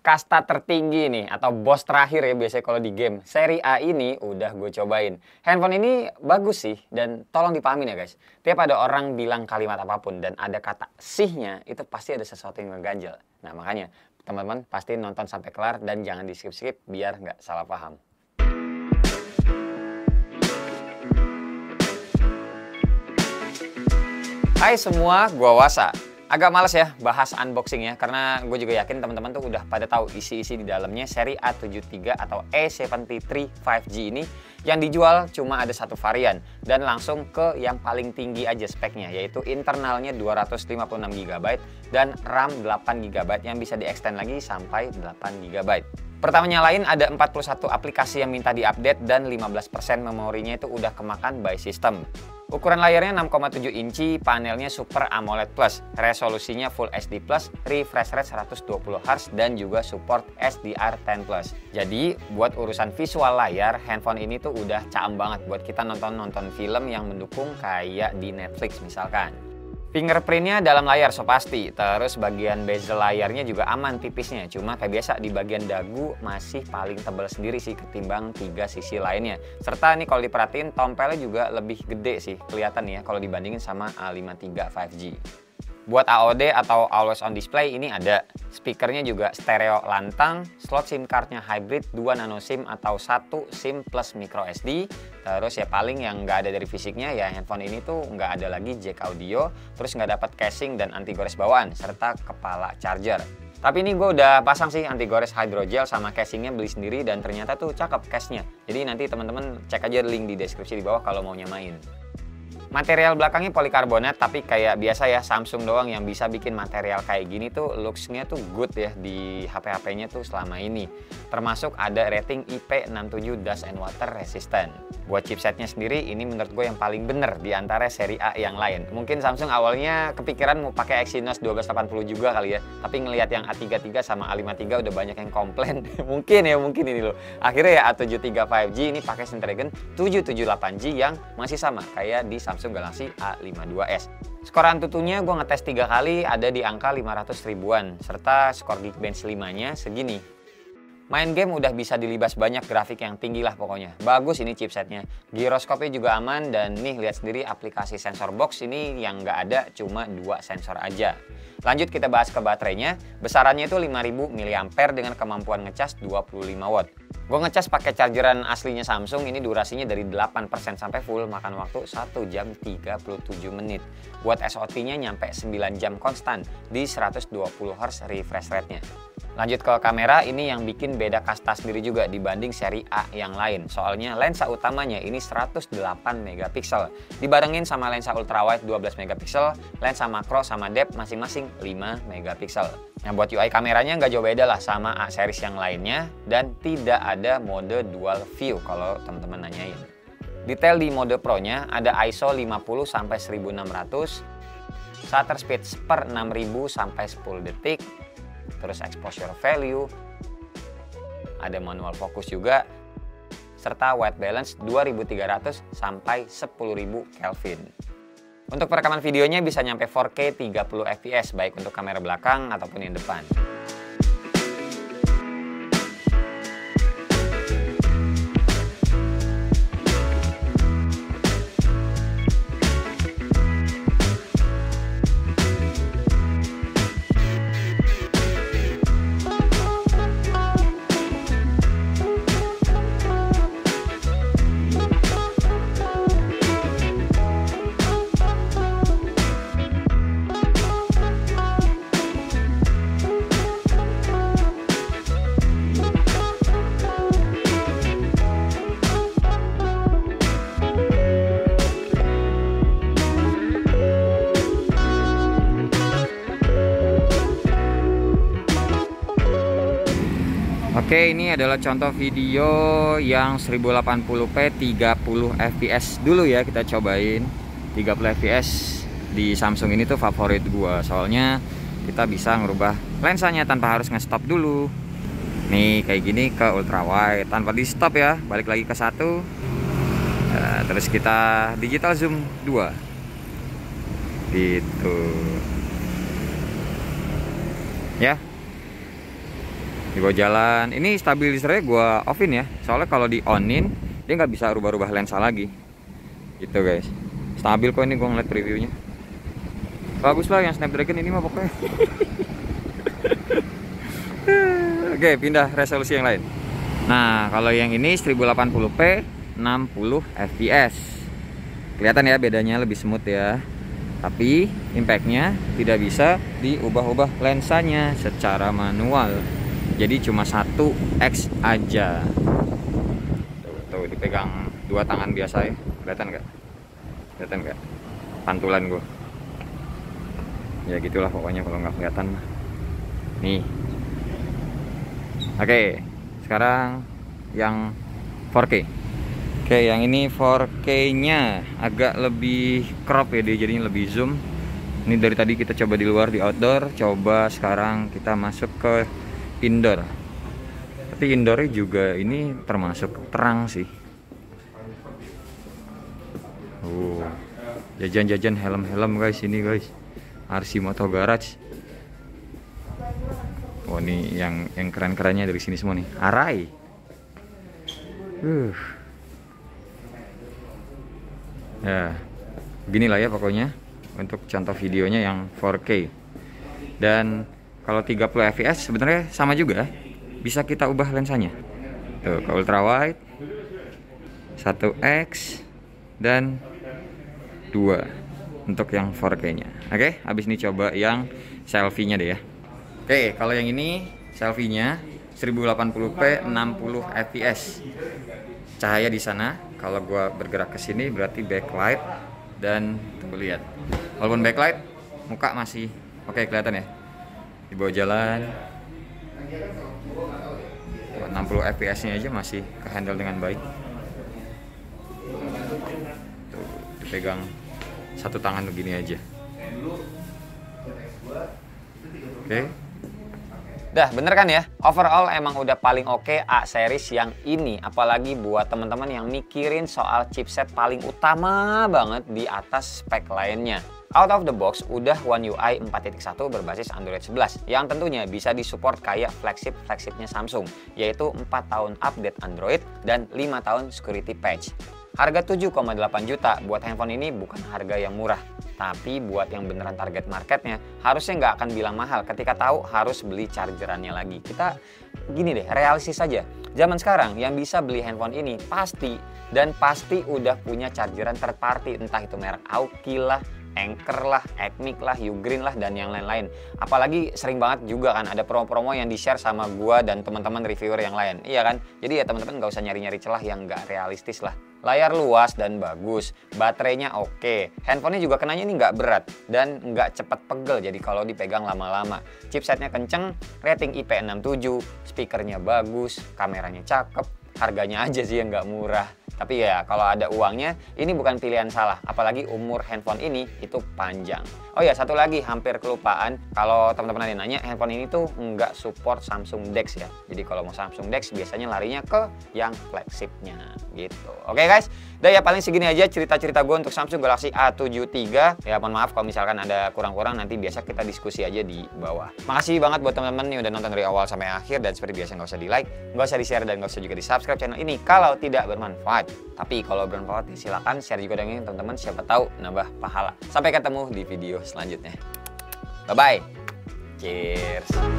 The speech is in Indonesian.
kasta tertinggi nih atau bos terakhir ya biasanya kalau di game. Seri A ini udah gue cobain. Handphone ini bagus sih dan tolong dipahamin ya guys. Tiap ada orang bilang kalimat apapun dan ada kata sihnya, itu pasti ada sesuatu yang ngeganjel. Nah makanya teman-teman pasti nonton sampai kelar dan jangan di skip-skip biar nggak salah paham. Hai semua, gua Wasa. Agak males ya bahas unboxing ya, karena gue juga yakin teman-teman tuh udah pada tahu isi-isi di dalamnya seri A73 atau A73 5G ini yang dijual cuma ada satu varian dan langsung ke yang paling tinggi aja speknya, yaitu internalnya 256GB dan RAM 8GB yang bisa di-extend lagi sampai 8GB. Pertama nyalain ada 41 aplikasi yang minta diupdate dan 15% memorinya itu udah kemakan by system. Ukuran layarnya 6,7 inci, panelnya Super AMOLED Plus, resolusinya Full HD Plus, refresh rate 120Hz dan juga support SDR10 Plus. Jadi buat urusan visual layar, handphone ini tuh udah caem banget buat kita nonton film yang mendukung kayak di Netflix misalkan. Fingerprintnya dalam layar so pasti, terus bagian bezel layarnya juga aman tipisnya, cuma kayak biasa di bagian dagu masih paling tebal sendiri sih ketimbang 3 sisi lainnya. Serta nih kalau diperhatiin tompelnya juga lebih gede sih kelihatan ya kalau dibandingin sama A53 5G. Buat AOD atau Always On Display ini ada, speakernya juga stereo lantang, slot SIM cardnya hybrid 2 nano SIM atau 1 SIM plus micro SD. Terus ya paling yang nggak ada dari fisiknya ya handphone ini tuh nggak ada lagi jack audio, terus nggak dapat casing dan anti gores bawaan serta kepala charger. Tapi ini gue udah pasang sih anti gores hydrogel sama casingnya beli sendiri dan ternyata tuh cakep case-nya. Jadi nanti teman-teman cek aja link di deskripsi di bawah kalau mau nyamain. Material belakangnya polikarbonat, tapi kayak biasa ya Samsung doang yang bisa bikin material kayak gini tuh looks-nya tuh good ya di HP-HP-nya tuh selama ini. Termasuk ada rating IP67 Dust and Water Resistant. Buat chipsetnya sendiri ini menurut gue yang paling bener di antara seri A yang lain. Mungkin Samsung awalnya kepikiran mau pakai Exynos 1280 juga kali ya, tapi ngelihat yang A33 sama A53 udah banyak yang komplain. mungkin ini loh. Akhirnya ya A73 5G ini pakai Snapdragon 778G yang masih sama kayak di Samsung Galaxy A52s. Skor Antutunya gue ngetes 3 kali ada di angka 500 ribuan, serta skor Geekbench 5-nya segini. Main game udah bisa dilibas banyak grafik yang tinggi lah pokoknya. Bagus ini chipsetnya. Giroskopnya juga aman dan nih lihat sendiri aplikasi sensor box ini yang nggak ada cuma 2 sensor aja. Lanjut kita bahas ke baterainya. Besarannya itu 5000 mAh dengan kemampuan ngecas 25 watt. Gue ngecas pakai chargeran aslinya Samsung, ini durasinya dari 8% sampai full makan waktu 1 jam 37 menit. Buat SOT-nya nyampe 9 jam konstan di 120Hz refresh rate-nya. Lanjut ke kamera, ini yang bikin beda kasta sendiri juga dibanding seri A yang lain. Soalnya lensa utamanya ini 108 megapiksel. Dibarengin sama lensa ultrawide 12 megapiksel, lensa makro sama depth masing-masing 5 megapiksel. Nah buat UI kameranya nggak jauh beda lah sama A series yang lainnya dan tidak ada mode dual view kalau teman-teman nanyain. Detail di mode Pro-nya ada ISO 50-1600, shutter speed per 6000 sampai 10 detik, terus exposure value, ada manual fokus juga, serta white balance 2300 sampai 10.000 Kelvin. Untuk perekaman videonya bisa nyampe 4K 30 fps baik untuk kamera belakang ataupun yang depan. Oke, ini adalah contoh video yang 1080p 30 fps dulu ya, kita cobain 30 fps di Samsung ini tuh favorit gua. Soalnya kita bisa ngerubah lensanya tanpa harus nge-stop dulu. Nih kayak gini ke ultra wide tanpa di stop ya, balik lagi ke 1. Terus kita digital zoom 2 gitu ya. Dibawa jalan. Ini stabilizernya gua offin ya, soalnya kalau di onin dia nggak bisa rubah-rubah lensa lagi gitu guys. Stabil kok ini, gua ngeliat previewnya bagus lah yang Snapdragon ini mah pokoknya. Oke, pindah resolusi yang lain. Nah, kalau yang ini 1080p 60 fps. Kelihatan ya bedanya, lebih smooth ya. Tapi impactnya tidak bisa diubah-ubah lensanya secara manual. Jadi cuma 1x aja. Tuh dipegang dua tangan biasa ya. Kelihatan nggak? Kelihatan nggak? Pantulan gue. Ya gitulah pokoknya kalau nggak kelihatan. Nih. Oke, sekarang yang 4K. Oke, yang ini 4K-nya agak lebih crop ya, dia jadinya lebih zoom. Ini dari tadi kita coba di luar, di outdoor. Coba sekarang kita masuk ke indoor. Tapi indoornya juga ini termasuk terang sih. Jajan-jajan helm-helm guys, ini guys. RC Moto Garage. Oh, ini yang keren-kerennya dari sini semua nih. Arai. Ya, beginilah ya pokoknya untuk contoh videonya yang 4K. Dan kalau 30 fps sebenarnya sama juga, bisa kita ubah lensanya. Tuh, ke ultra wide 1x dan 2 untuk yang 4K-nya. Oke, habis ini coba yang selfie-nya deh ya. Oke, kalau yang ini selfie-nya 1080p 60 fps. Cahaya di sana. Kalau gua bergerak ke sini berarti backlight, dan tunggu lihat. Walaupun backlight, muka masih oke kelihatan ya. Di bawah jalan 60 fps-nya aja masih kehandle dengan baik. Tuh, dipegang satu tangan begini aja. Oke. Dah bener kan ya, overall emang udah paling oke A series yang ini. Apalagi buat teman-teman yang mikirin soal chipset paling utama banget di atas spek lainnya. Out of the box udah One UI 4.1 berbasis Android 11 yang tentunya bisa disupport kayak flagshipnya Samsung, yaitu 4 tahun update Android dan 5 tahun security patch. Harga 7,8 juta buat handphone ini bukan harga yang murah. Tapi buat yang beneran target marketnya, harusnya nggak akan bilang mahal ketika tahu harus beli chargerannya lagi. Kita gini deh, realistis saja. Zaman sekarang yang bisa beli handphone ini pasti udah punya chargeran third party. Entah itu merek Aoki lah, Anker lah, Ecmic lah, Ugreen lah, dan yang lain-lain. Apalagi sering banget juga kan ada promo-promo yang di-share sama gua dan teman-teman reviewer yang lain. Iya kan? Jadi ya teman-teman nggak usah nyari-nyari celah yang nggak realistis lah. Layar luas dan bagus, baterainya oke, handphonenya juga kenanya ini nggak berat dan nggak cepat pegel, jadi kalau dipegang lama-lama. Chipsetnya kenceng, rating IP67, speakernya bagus, kameranya cakep, harganya aja sih yang nggak murah. Tapi ya kalau ada uangnya, ini bukan pilihan salah. Apalagi umur handphone ini itu panjang. Oh ya, satu lagi hampir kelupaan. Kalau teman-teman ada yang nanya, handphone ini tuh nggak support Samsung DeX ya. Jadi kalau mau Samsung DeX biasanya larinya ke yang flagshipnya gitu. Oke guys, udah ya paling segini aja cerita-cerita gue untuk Samsung Galaxy A73. Ya mohon maaf kalau misalkan ada kurang-kurang, nanti biasa kita diskusi aja di bawah. Makasih banget buat teman-teman nih udah nonton dari awal sampai akhir. Dan seperti biasa nggak usah di like, nggak usah di share, dan nggak usah juga di subscribe channel ini kalau tidak bermanfaat. Tapi kalau bermanfaat silakan share juga dengan teman-teman, siapa tahu nambah pahala. Sampai ketemu di video selanjutnya. Bye bye. Cheers.